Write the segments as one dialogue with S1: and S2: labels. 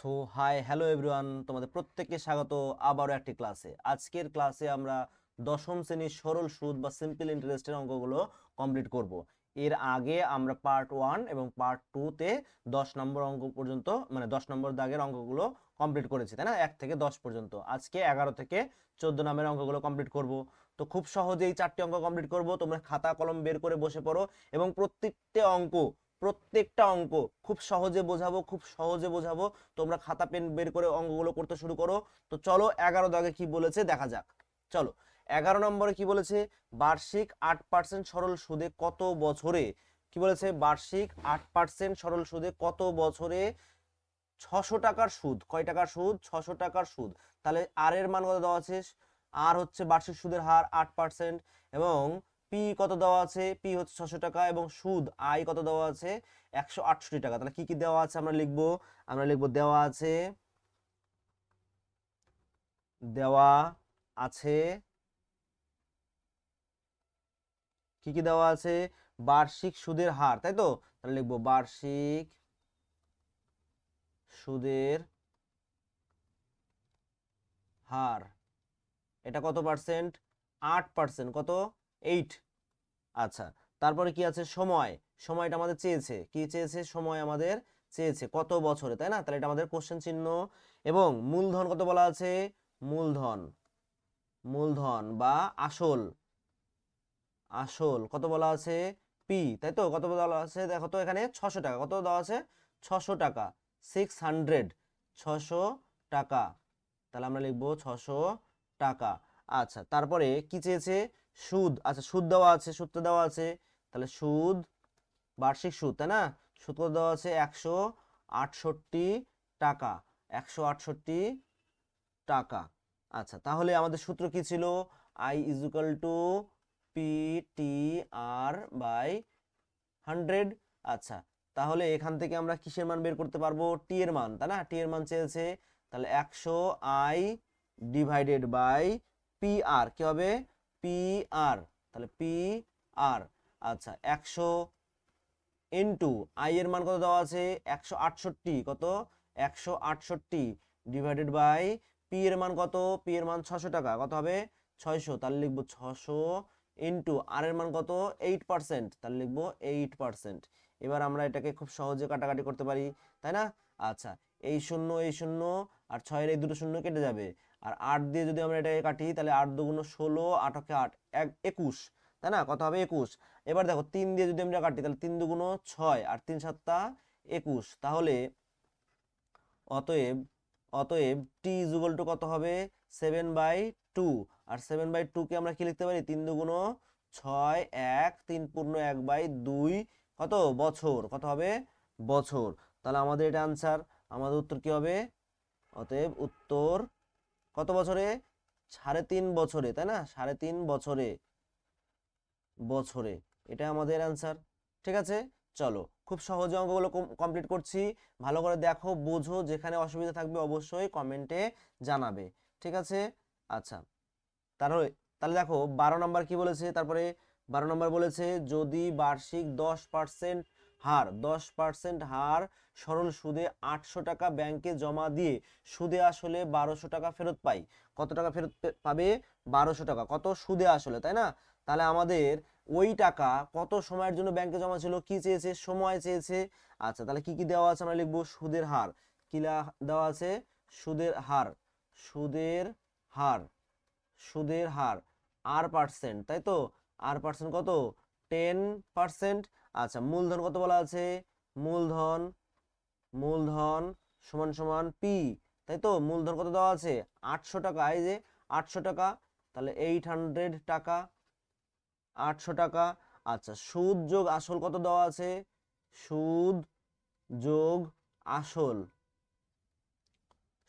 S1: So hi hello everyone, তোমাদের প্রত্যেককে স্বাগত আবারও একটি ক্লাসে। আজকের ক্লাসে আমরা দশম শ্রেণীর সরল সুদ বা সিম্পল ইন্টারেস্টের অঙ্কগুলো কমপ্লিট করব। এর আগে আমরা পার্ট 1 এবং পার্ট 2-তে 10 নম্বর অঙ্ক পর্যন্ত, মানে 10 নম্বর দাগের অঙ্কগুলো কমপ্লিট করেছি, তাই না? 1 থেকে 10 পর্যন্ত। আজকে 11 থেকে 14 নামের অঙ্কগুলো কমপ্লিট করব। তো খুব সহজেই 4টি অঙ্ক কমপ্লিট করব। তোমরা খাতা কলম বের করে বসে পড়ো এবং প্রত্যেকটা অঙ্ক খুব সহজে বোঝাবো, খুব সহজে বোঝাবো। তোমরা খাতা পেন বের করে অঙ্কগুলো করতে শুরু করো। তো চলো 11 দাগে কি বলেছে দেখা যাক। চলো 11 নম্বরে কি বলেছে, বার্ষিক 8% সরল সুদে কত বছরে, কি বলেছে, বার্ষিক 8% সরল সুদে কত বছরে 600 টাকার সুদ। কয় টাকার সুদ? 600 টাকার সুদ। তাহলে আর এর মান কত দেওয়া আছে? আর হচ্ছে বার্ষিক সুদের হার 8%, এবং পি কত দেওয়া আছে? পি হচ্ছে 600 টাকা, এবং সুদ আই কত দেওয়া আছে? 168 টাকা। তাহলে কি কি দেওয়া আছে আমরা লিখবো দেওয়া আছে কি কি দেওয়া আছে? বার্ষিক সুদের হার, তাই তো? তাহলে লিখবো বার্ষিক সুদের হার। এটা কত পার্সেন্ট? 8%। কত? 8। আচ্ছা, তারপরে কি আছে? সময়টা আমাদের চেয়েছে, কি চেয়েছে? সময় আমাদের চেয়েছে কত বছরে, তাই না? তাহলে এটা আমাদের কোশ্চেন চিহ্ন। এবং মূলধন কত বলা আছে? মূলধন মূলধন বা আসল আসল কত বলা আছে? পি, তাই তো? কত বলা আছে দেখো তো, এখানে 600 টাকা। কত দেওয়া আছে? 600 টাকা। 600, 600 টাকা। তাহলে আমরা লিখবো 600 টাকা। আচ্ছা, তারপরে কি চেয়েছে? সুদ। আচ্ছা, সুদ দেওয়া আছে, সুদটা দেওয়া আছে। তাহলে সুদ, বার্ষিক সুদ, তাই না? সুদ কত দেওয়া আছে? 168 টাকা। 168 টাকা। আচ্ছা, তাহলে আমাদের সূত্র কি ছিল? I is equal to P T R by 100। আচ্ছা, তাহলে এখান থেকে আমরা কিসের মান বের করতে পারবো? টি এর মান, তাই না? টি এর মান চেয়েছে। তাহলে 100 I divided by P R, কি হবে? P R. তাহলে পি আর। আচ্ছা, 100 ইন্টু আই এর মান কত দেওয়া আছে? 168। কত? 168 ডিভাইডেড বাই পি এর মান কত? পি এর মান 600 টাকা। কত হবে? 600। তাহলে লিখবো 600 ইন্টু আর এর মান কত? 8%। তাহলে লিখবো 8%। এবার আমরা এটাকে খুব সহজে কাটাকাটি করতে পারি, তাই না? আচ্ছা, এই শূন্য এই শূন্য, আর 6-এর এই দুটো শূন্য কেটে যাবে। আর 8 দিয়ে যদি আমরা এটাকে কাটি, তাহলে 8 দুগুণ 16, 8 কে 8, 21, তাই না? কত হবে? 21। এবার দেখো 3 দিয়ে যদি আমরা কাটি, তাহলে 3 দুগুণ 6, আর 3 সাতটা 21। তাহলে অতএব অতএব টি ইজ ইকুয়াল টু কত হবে? 7/2। আর 7/2 কে আমরা কি লিখতে পারি? 3 দুগুণ 6, 1, 3 পূর্ণ 1/2, কত? বছর। কত হবে? বছর। তাহলে আমাদের এটা আনসার। আমাদের উত্তর কি হবে? অতএব উত্তর কত বছরে? 3.5 বছরে, তাই না? 3.5 বছরে। বছরে এটা আমাদের অ্যান্সার। ঠিক আছে, চলো খুব সহজে অঙ্কগুলো কমপ্লিট করছি। ভালো করে দেখো, বোঝো। যেখানে অসুবিধা থাকবে অবশ্যই কমেন্টে জানাবে। ঠিক আছে? আচ্ছা, তাহলে তাহলে দেখো 12 নম্বর কি বলেছে। তারপরে 12 নম্বর বলেছে, যদি বার্ষিক 10% হার সরল সুদে 800 টাকা ব্যাংকে জমা দিয়ে সুদে আসলে 1200 টাকা ফেরত পাই। কত টাকা ফেরত পাবে? 1200 টাকা। কত? সুদে আসলে, তাই না? তাহলে আমাদের ওই টাকা কত সময়ের জন্য ব্যাংকে জমা ছিল? কি চেয়েছে? সময় চেয়েছে। আচ্ছা, তাহলে কি কি দেওয়া আছে? আমরা লিখবো সুদের হার। কি দেওয়া আছে? সুদের হার। সুদের হার সুদের হার আর পার্সেন্ট, তাই তো? আর পার্সেন্ট কত? 10%। আচ্ছা, মূলধন কত বলা আছে? মূলধন মূলধন সমান সমান পি, তাই তো? মূলধন কত দেওয়া আছে? 800 টাকা। এই যে 800 টাকা। তাহলে 800 টাকা। 800 টাকা। আচ্ছা, সুদ যোগ আসল কত দেওয়া আছে? সুদ যোগ আসল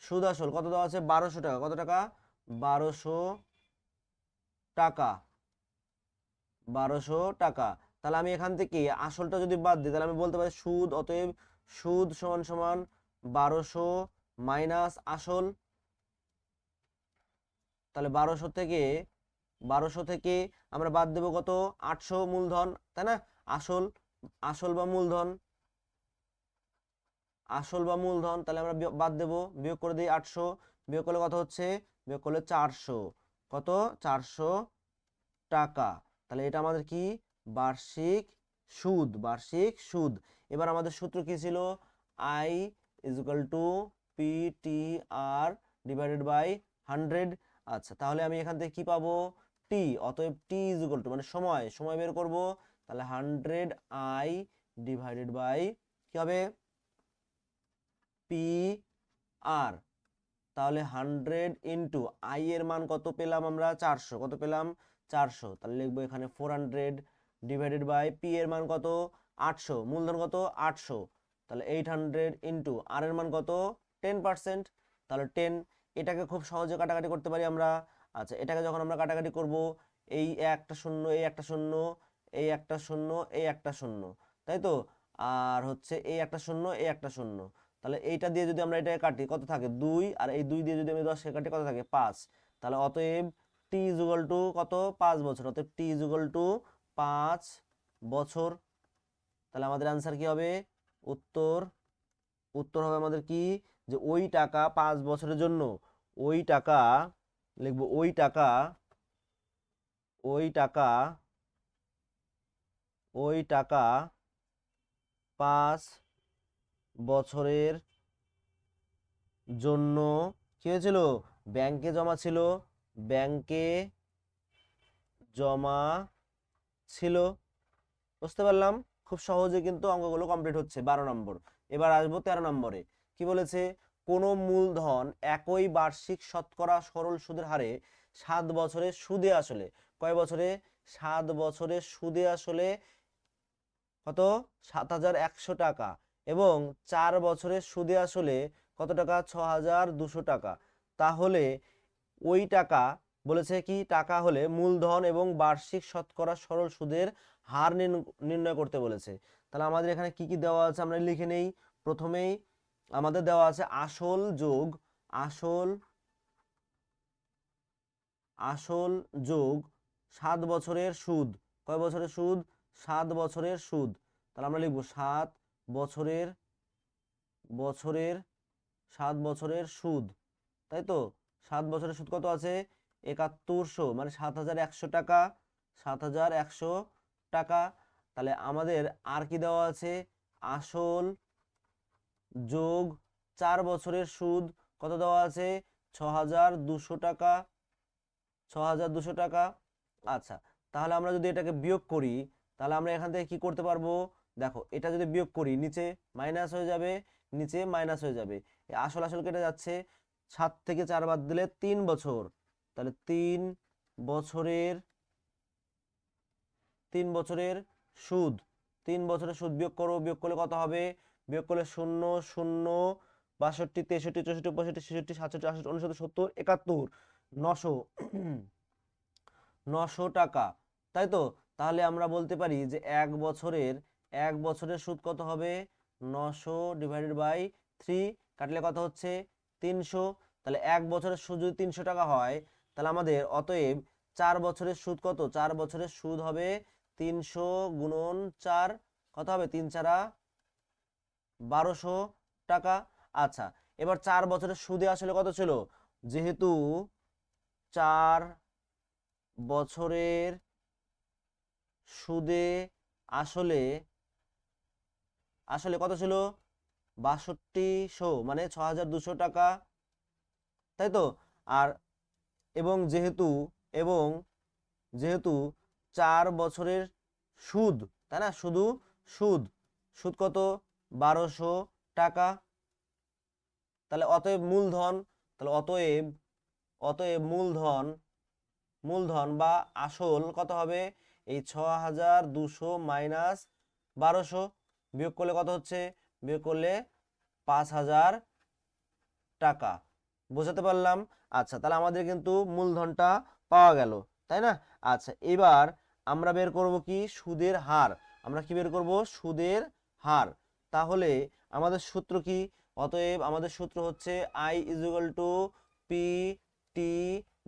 S1: সুদ আসল কত দেওয়া আছে? 1200 টাকা। কত টাকা? 1200 টাকা। 1200 টাকা। তাহলে আমি এখান থেকে আসলটা যদি বাদ দিই, তাহলে আমি বলতে পারি সুদ। অতএব সুদ সমান সমান 1200 মাইনাস আসল। তাহলে 1200 থেকে আমরা বাদ দেবো কত? 800 মূলধন, তাই না? আসল আসল বা মূলধন আসল বা মূলধন, তাহলে আমরা বাদ দেবো, বিয়োগ করে দিই 800, বিয়োগ করলে কত হচ্ছে, বিয়োগ করলে 400, কত 400 টাকা। তাহলে এটা আমাদের কি বার্ষিক সুদ, বার্ষিক সুদ। এবার আমাদের সূত্র কি ছিল, I is equal to PTR divided by 100। আচ্ছা, তাহলে আমি এখান থেকে কি পাবো, টি, অতএব টি ইজ ইকুয়াল টু মানে সময়, সময় বের করব, তাহলে 100I ডিভাইডেড বাই কি হবে PR, তাহলে 100 ইন্টু আই এর মান কত পেলাম আমরা, 400, কত পেলাম 400, তাহলে লিখবো এখানে 400 ডিভাইডেড বাই পি এর মান কত 800, মূলধন কত 800, তাহলে 800 ইন্টু আর এর মান কত 10%, তাহলে 10। এটাকে খুব সহজে কাটাকাটি করতে পারি আমরা। আচ্ছা, এটাকে যখন আমরা কাটাকাটি করব, এই একটা শূন্য, এই একটা শূন্য, এই একটা শূন্য, এই একটা শূন্য, তাই তো, আর হচ্ছে এই একটা শূন্য, এই একটা শূন্য, তাহলে এইটা দিয়ে যদি আমরা এটাকে কাটি কত থাকে 2, আর এই 2 দিয়ে যদি আমি 10 কাটি কত থাকে 5, তাহলে অতএব টি ইজ ইকুয়াল টু কত 5 বছর, অতএব টি ইজ ইকুয়াল টু 5 বছর। তাহলে আমাদের आंसर কি হবে, উত্তর, উত্তর হবে আমাদের কি, যে ওই টাকা 5 বছরের জন্য, ওই টাকা লিখবো, ওই টাকা, ওই টাকা, ওই টাকা 5 বছরের জন্য কি হয়েছিল, ব্যাংকে জমা ছিল, ব্যাংকে জমা ছিল। বুঝতে পারলাম, খুব সহজে কিন্তু অঙ্কগুলো কমপ্লিট হচ্ছে 12 নম্বর। এবার আসবো 13 নম্বরে। কি বলেছে, কোন মূলধন একই বার্ষিক শতকরা সরল সুদের হারে 7 বছরে সুদে আসলে, কয় বছরে, 7 বছরে সুদে আসলে কত 7100 টাকা, এবং 4 বছরে সুদে আসলে কত টাকা 6200 টাকা। তাহলে ওই টাকা, বলেছে কি টাকা হলে মূলধন এবং বার্ষিক শতকরা সরল সুদের হার নির্ণয় করতে বলেছে। তাহলে আমাদের এখানে কি কি দেওয়া আছে আমরা লিখে নেই। প্রথমেই আমাদের দেওয়া আছে আসল যোগ, আসল, আসল যোগ 7 বছরের সুদ, কয় বছরের সুদ, 7 বছরের সুদ। তাহলে আমরা লিখবো 7 বছরের, বছরের 7 বছরের সুদ, তাই তো, 7 বছরের সুদ কত আছে 7100, মানে 7100 টাকা, 7100 টাকা। তাহলে আমাদের আর কি দেওয়া আছে, আসল যোগ 4 বছরের সুদ কত দেওয়া আছে 6200 টাকা, 6200 টাকা। আচ্ছা, তাহলে আমরা যদি এটাকে বিয়োগ করি, তাহলে আমরা এখান থেকে কি করতে পারবো, দেখো এটা যদি বিয়োগ করি নিচে মাইনাস হয়ে যাবে, নিচে মাইনাস হয়ে যাবে, আসল আসল কেটে যাচ্ছে, 7 থেকে 4 বাদ দিলে 3 বছর, তাহলে 3 বছরের, 3 বছরের সুদ, 3 বছরের সুদ বিয়োগ করো, বিয়োগ করলে কত হবে, বিয়োগ করলে 0 0 62 63 64 65 66 67 68 69 70 71 900 900 টাকা, তাই তো। তাহলে আমরা বলতে পারি যে এক বছরের, এক বছরের সুদ কত হবে 900 ডিভাইডেড বাই 3, কাটলে কত হচ্ছে 300। তাহলে এক বছরের সুদ যদি 300 টাকা হয়, তাহলে আমাদের অতএব 4 বছরের সুদ কত, 4 বছরের সুদ হবে 300 গুণন 4, কত হবে 3 4 1200 টাকা। আচ্ছা, এবার 4 বছরের সুদে আসলে কত ছিল, যেহেতু 4 বছরের সুদে আসলে, আসলে কত ছিল 6200, মানে 6200 টাকা, তাই তো। আর এবং যেহেতু, এবং যেহেতু 4 বছরের সুদ, তাই না, শুধু সুদ, সুদ কত 1200 টাকা। তাহলে অতএব মূলধন, তাহলে অতএব, অতএব মূলধন, মূলধন বা আসল কত হবে, এই 6200 মাইনাস 1200, বিয়োগ করলে কত হচ্ছে, বিয়োগ করলে 5000 টাকা। বোঝাতে পারলাম। আচ্ছা, তাহলে আমাদের কিন্তু মূলধনটা পাওয়া গেল, তাই না। আচ্ছা, এবার আমরা বের করব কি সুদের হার, আমরা কি বের করব সুদের হার। তাহলে আমাদের সূত্র কি, অতএব আমাদের সূত্র হচ্ছে I is equal to P T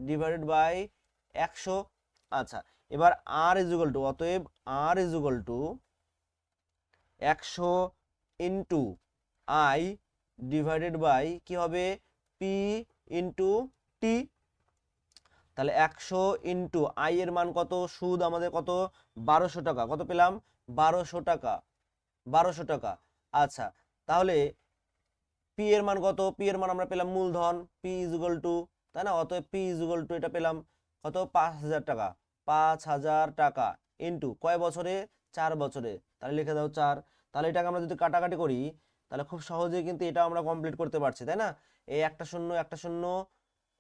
S1: divided by 100। আচ্ছা, এবার আর ইজ ইকুয়াল টু, অতএব R is equal to 100 into I divided by কি হবে পি ইন্টু টি। তাহলে 100 ইন্টু আই এর মান কত, সুদ আমাদের কত 1200 টাকা, কত পেলাম 1200 টাকা, 1200 টাকা। আচ্ছা তাহলে পি এর মান কত, পি এর মান আমরা পেলাম মূলধন পি ইজ ইকুয়াল টু, তাই না, অতএব পি ইজ ইকুয়াল টু এটা পেলাম কত 5000 টাকা, 5000 টাকা ইন্টু কয় বছরে 4 বছরে, তাহলে লিখে দাও 4। তাহলে এটাকে আমরা যদি কাটাকাটি করি তাহলে খুব সহজেই কিন্তু এটা আমরা কমপ্লিট করতে পারছি, তাই না। এই একটা শূন্য একটা শূন্য,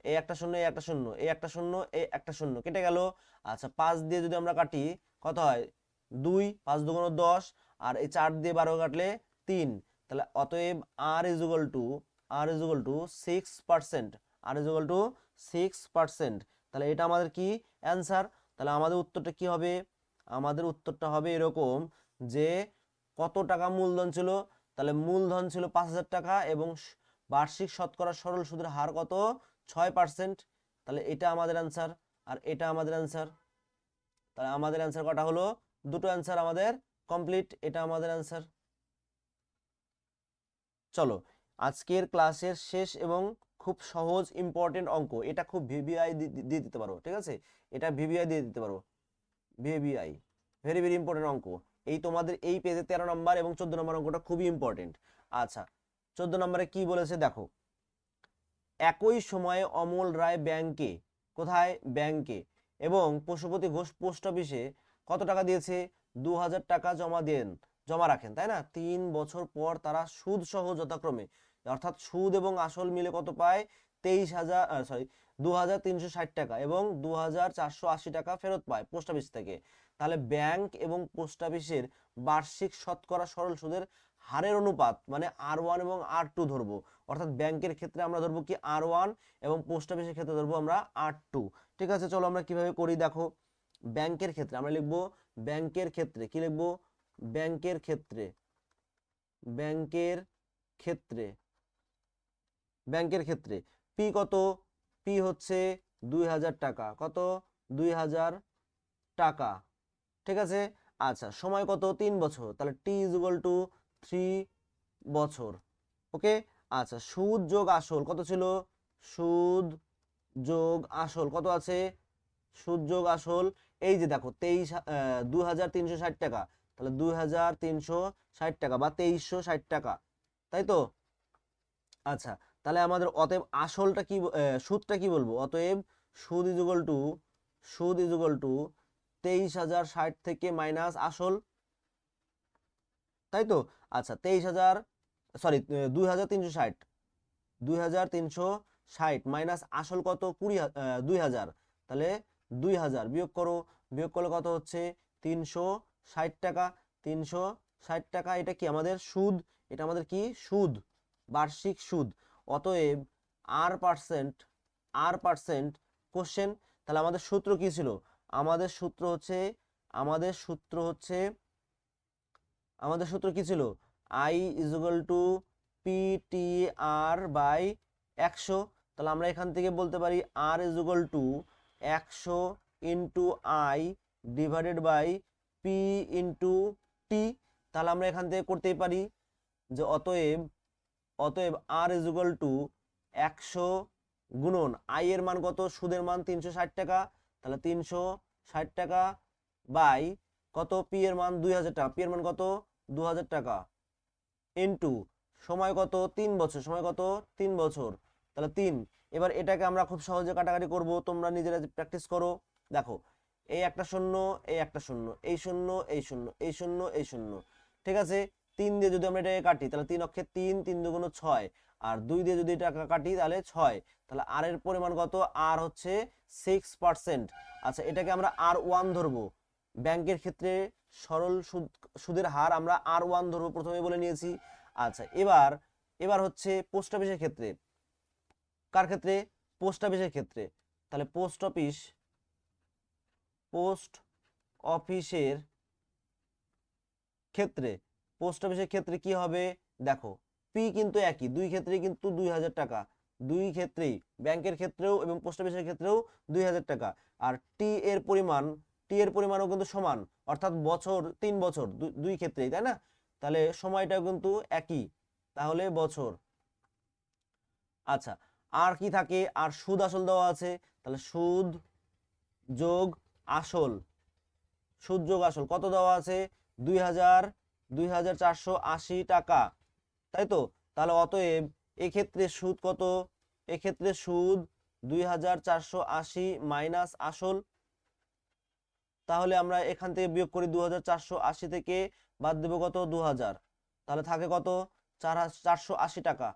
S1: এই একটা শূন্য এই একটা শূন্য, এই একটা শূন্য এই একটা শূন্য কেটে গেল। আচ্ছা 5 দিয়ে যদি আমরা কাটি কত হয় 2, 5 দুগুণ 10, আর এই 4 দিয়ে 12 কাটলে 3। তাহলে অতএব R is equal to 6%, R is equal to 6%। তাহলে এটা আমাদের কি অ্যান্সার। তাহলে আমাদের উত্তরটা কি হবে, আমাদের উত্তরটা হবে এরকম যে কত টাকা মূলধন ছিল, তাহলে মূলধন ছিল 5000 টাকা এবং বার্ষিক শতকরা সরল সুদের হার কত 6%। তাহলে এটা আমাদের অ্যান্সার আর এটা আমাদের অ্যান্সার। তাহলে আমাদের অ্যান্সার কটা হলো, দুটো অ্যান্সার আমাদের কমপ্লিট, এটা আমাদের অ্যান্সার। চলো আজকের ক্লাসের শেষ এবং খুব সহজ ইম্পর্টেন্ট অঙ্ক, এটা খুব ভিভিআই দিয়ে দিতে পারো, ঠিক আছে, এটা ভিভিআই দিয়ে দিতে পারো, ভিভিআই ভেরি ভেরি ইম্পর্টেন্ট অঙ্ক। এই তোমাদের এই পেজে 13 নম্বর এবং 14 নম্বর অঙ্কটা খুবই ইম্পর্টেন্ট। আচ্ছা 14 নম্বরে কি বলেছে দেখো, একই সময়ে অমল রায় ব্যাংকে, কোথায় ব্যাংকে, এবং পশুপতি ঘোষ পোস্ট অফিসে কত টাকা দিয়েছে 2000 টাকা জমা রাখেন, তাই না। 3 বছর পর তারা সুদ সহ যথাক্রমে, অর্থাৎ সুদ এবং আসল মিলে কত পায় 2360 টাকা এবং 2480 টাকা ফেরত পায় পোস্ট অফিস থেকে। তাহলে ব্যাংক এবং পোস্ট অফিসের বার্ষিক শতকরা সরল সুদের হারের অনুপাত মানে R1 এবং R2 ধরবো। অর্থাৎ ব্যাংকের ক্ষেত্রে আমরা ধরবো কি R1 এবং পোস্ট অফিসের ক্ষেত্রে ধরবো আমরা R2। ঠিক আছে, চলো আমরা কিভাবে করি দেখো। ব্যাংকের ক্ষেত্রে আমরা লিখবো, ব্যাংকের ক্ষেত্রে কি লিখবো, ব্যাংকের ক্ষেত্রে, ব্যাংকের ক্ষেত্রে, ব্যাংকের ক্ষেত্রে পি কত, পি হচ্ছে 2000 টাকা, কত 2000 টাকা, ঠিক আছে। আচ্ছা সময় কত 3 বছর, তাহলে টি ইজ ইকুয়াল টু 3 বছর, ওকে। আচ্ছা সুদ যোগ আসল কত ছিল, সুদ যোগ আসল কত আছে, সুদ যোগ আসল এই যে দেখো 2360 টাকা, তাহলে 2360 টাকা বা 2360 টাকা, তাই তো। আচ্ছা তাহলে আমাদের অতএব আসলটা কি, সুদটা কি বলবো, অতএব সুদ ইজ ইকুয়াল টু, সুদ ইজ ইকুয়াল টু 23,060 থেকে মাইনাস আসল, তাই তো। আচ্ছা 23,000 সরি 2360, 2360 মাইনাস আসল কত 2000, তাহলে 2000 বিয়োগ করো, বিয়োগ করলে কত হচ্ছে 360 টাকা, 360 টাকা। এটা কি আমাদের সুদ, এটা আমাদের কি সুদ, বার্ষিক সুদ। অতএব R%, R% কোশ্চেন, তাহলে আমাদের সূত্র কি ছিল, আমাদের সূত্র হচ্ছে, আমাদের সূত্র হচ্ছে, আমাদের সূত্র কি ছিল I is equal to PTR by 100। তাহলে আমরা এখান থেকে বলতে পারি R is equal to 100 into I divided by P into T। তাহলে আমরা এখান থেকে করতেই পারি যে অতএব, অতএব R ইজ ইকুয়াল টু 100 গুণন I এর মান কত, সুদের মান 360 টাকা, তাহলে 360 টাকা বাই কত, পি এর মান 2000 টাকা, পি এর মান কত 2000 টাকা ইন্টু সময় কত 3 বছর, সময় কত 3 বছর, তাহলে 3। এবার এটাকে আমরা খুব সহজে কাটাকাটি করব, তোমরা নিজেরা প্র্যাকটিস করো। দেখো এই একটা শূন্য, এই একটা শূন্য, এই শূন্য এই শূন্য, এই শূন্য এই শূন্য, ঠিক আছে। 3 দিয়ে যদি আমরা এটাকে কাটি তাহলে 3 অক্ষে 3, 3 দুগুণ 6, আর 2 দিয়ে যদি এটা কাটি তাহলে 6। তাহলে আর এর পরিমাণ কত, আর হচ্ছে 6%। আচ্ছা এটাকে আমরা R1 ধরবো, ব্যাংকের ক্ষেত্রে সরল সুদের হার আমরা R1 ধরবো, প্রথমে বলে নিয়েছি। আচ্ছা এবার, এবার হচ্ছে পোস্ট অফিসের ক্ষেত্রে, কার ক্ষেত্রে, পোস্ট অফিসের ক্ষেত্রে। তাহলে পোস্ট অফিস, পোস্ট অফিসের ক্ষেত্রে, পোস্ট অফিসের ক্ষেত্রে কি হবে দেখো, পি কিন্তু একই, দুই ক্ষেত্রেই কিন্তু 2000 টাকা, দুই ক্ষেত্রেই ব্যাংকের ক্ষেত্রেও এবং পোস্ট অফিসের ক্ষেত্রেও 2000 টাকা। আর টি এর পরিমাণ, টি এর পরিমাণও কিন্তু সমান, অর্থাৎ বছর 3 বছর দুই ক্ষেত্রেই, তাই না। তাহলে সময়টাও কিন্তু একই, তাহলে বছর। আচ্ছা, আর কি থাকে? আর সুদ আসল দেওয়া আছে, তাহলে সুদ যোগ আসল, সুদ যোগ আসল কত দেওয়া আছে? 2480 টাকা, তাই তো? তাহলে অতএব এক্ষেত্রে সুদ কত? এক্ষেত্রে সুদ 2480 মাইনাস আসল। তাহলে আমরা এখান থেকে বিয়োগ করি 2480 থেকে বাদ দেবো কত? 2000, তাহলে থাকে কত? 480 টাকা।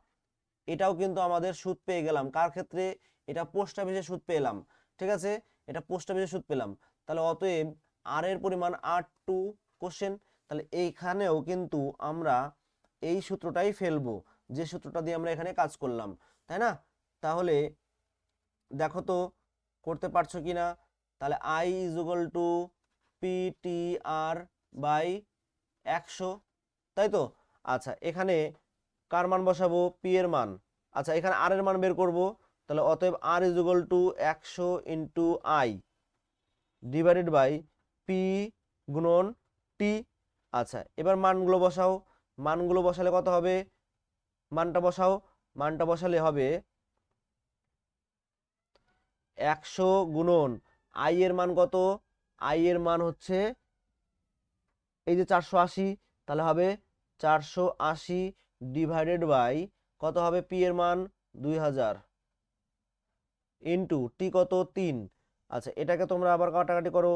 S1: এটাও কিন্তু আমাদের সুদ পেয়ে গেলাম। কার ক্ষেত্রে? এটা পোস্ট অফিসে সুদ পেলাম, ঠিক আছে? এটা পোস্ট অফিসে সুদ পেলাম। তাহলে অতএব আর এর পরিমাণ R2 কোশ্চেন। তাহলে এইখানেও কিন্তু আমরা এই সূত্রটাই ফেলবো, যে সূত্রটা দিয়ে আমরা এখানে কাজ করলাম, তাই না? তাহলে দেখো তো করতে পারছো কি না? তাহলে I is equal to PTR by 100, তাই তো? আচ্ছা, এখানে কার মান বসাবো? পি এর মান। আচ্ছা, এখানে আর এর মান বের করব, তাহলে অতএব R is equal to 100 into I divided by P গুণন টি। আচ্ছা, এবার মানগুলো বসাও। মানগুলো বসালে কত হবে? মানটা বসাও। মানটা বসালে হবে 100 গুণন আই এর মান কত? আই এর মান হচ্ছে এই যে 480, তাহলে হবে 480 ডিভাইডেড বাই কত হবে? পি এর মান 2000 ইন্টু টি কত? 3। আচ্ছা, এটাকে তোমরা আবার কাটাকাটি করো,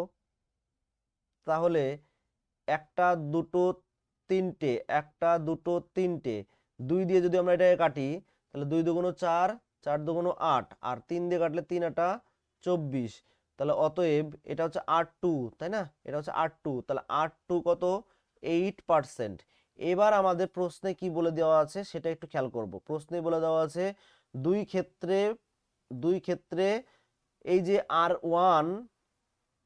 S1: তাহলে একটা দুটো তিনটে, একটা দুটো তিনটে, 2 দিয়ে যদি আমরা এটাকে কাটি, তাহলে 2 দুগুণ 4, 4 দুগুণ 8, আর 3 দিয়ে কাটলে 3 আটা 24। তাহলে অতএব এটা হচ্ছে R2, তাই না? এটা হচ্ছে R2, তাহলে R2 কত? 8%। এবার আমাদের প্রশ্নে কি বলে দেওয়া আছে সেটা একটু খেয়াল করব। প্রশ্নে বলে দেওয়া আছে দুই ক্ষেত্রে, দুই ক্ষেত্রে এই যে R1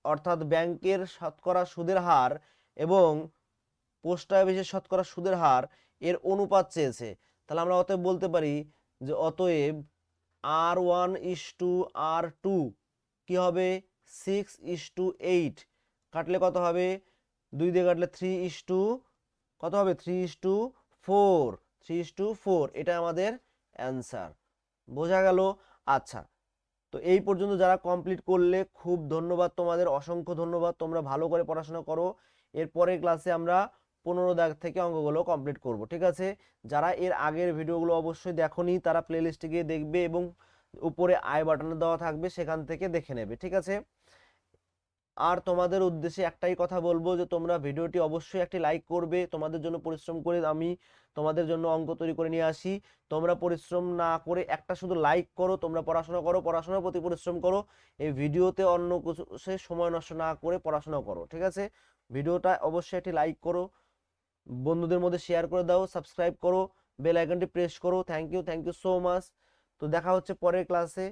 S1: অর্থাৎ ব্যাংকের শতকরা সুদের হার এবং পোস্ট অফিসের শতকরা সুদের হার এর অনুপাত চেয়েছে। তাহলে আমরা অতএব বলতে পারি যে অতএব R1:R2 কি হবে? 6:8। কাটলে কত হবে? 2 দিয়ে কাটলে 3 কত হবে? 3:4, 3:4। এটা আমাদের অ্যান্সার। বোঝা গেল? আচ্ছা, তো এই পর্যন্ত যারা কমপ্লিট করলে খুব ধন্যবাদ তোমাদের, অসংখ্য ধন্যবাদ। তোমরা ভালো করে পড়াশোনা করো। এর পরের ক্লাসে আমরা 15 দাগ থেকে অঙ্কগুলো কমপ্লিট করব, ঠিক আছে? যারা এর আগের ভিডিওগুলো অবশ্যই দেখোনি তারা প্লেলিস্টে গিয়ে দেখবে এবং উপরে আই বাটনে দেওয়া থাকবে, সেখান থেকে দেখে নেবে, ঠিক আছে? আর তোমাদের উদ্দেশ্যে একটাই কথা বলবো যে তোমরা ভিডিওটি অবশ্যই একটি লাইক করবে। তোমাদের জন্য পরিশ্রম করে আমি তোমাদের জন্য অঙ্ক তৈরি করে নিয়ে আসি। তোমরা পরিশ্রম না করে একটা শুধু লাইক করো, তোমরা পড়াশোনা করো, পড়াশোনার প্রতি পরিশ্রম করো। এই ভিডিওতে অন্য কিছু সে সময় নষ্ট না করে পড়াশোনা করো, ঠিক আছে? ভিডিওটা অবশ্যই একটি লাইক করো, বন্ধুদের মধ্যে শেয়ার করে দাও, সাবস্ক্রাইব করো, বেল আইকনটি প্রেস করো। Thank you so much. তো দেখা হচ্ছে পরের ক্লাসে।